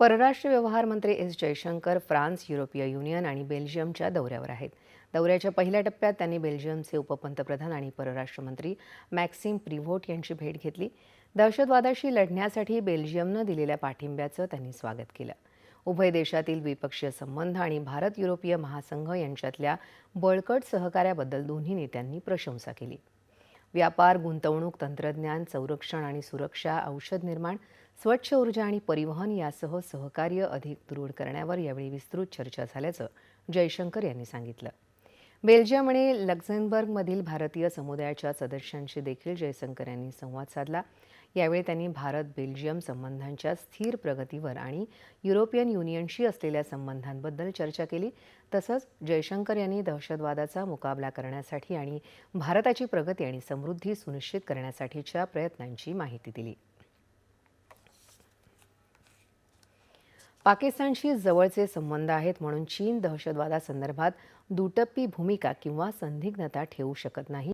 परराष्ट्र व्यवहार मंत्री एस जयशंकर फ्रान्स, युरोपीय युनियन आणि बेल्जियमच्या दौऱ्यावर आहेत. दौऱ्याच्या पहिल्या टप्प्यात त्यांनी बेल्जियमचे उपपंतप्रधान आणि परराष्ट्र मंत्री मॅक्सिम प्रिव्होट यांची भेट घेतली. दहशतवादाशी लढण्यासाठी बेल्जियमनं दिलेल्या पाठिंब्याचं त्यांनी स्वागत केलं. उभय देशातील द्विपक्षीय संबंध आणि भारत युरोपीय महासंघ यांच्यातल्या बळकट सहकार्याबद्दल दोन्ही नेत्यांनी प्रशंसा केली. व्यापार, गुंतवणूक, तंत्रज्ञान, संरक्षण आणि सुरक्षा, औषध निर्माण, स्वच्छ ऊर्जा आणि परिवहन यासह सहकार्य अधिक दृढ करण्यावर यावेळी विस्तृत चर्चा झाल्याचं जयशंकर यांनी सांगितलं. बेल्जियम आणि लक्झेंबर्गमधील भारतीय समुदायाच्या सदस्यांशी देखील जयशंकर यांनी संवाद साधला. यावेळी त्यांनी भारत-बेल्जियम संबंधांच्या स्थिर प्रगतीवर आणि युरोपियन युनियनशी असलेल्या संबंधांबद्दल चर्चा केली. तसंच जयशंकर यांनी दहशतवादाचा मुकाबला करण्यासाठी आणि भारताची प्रगती आणि समृद्धी सुनिश्चित करण्यासाठीच्या प्रयत्नांची माहिती दिली. पाकिस्तानशी जवळचे संबंध आहेत म्हणून चीन दहशतवादासंदर्भात दुटप्पी भूमिका किंवा संदिग्धता ठेवू शकत नाही.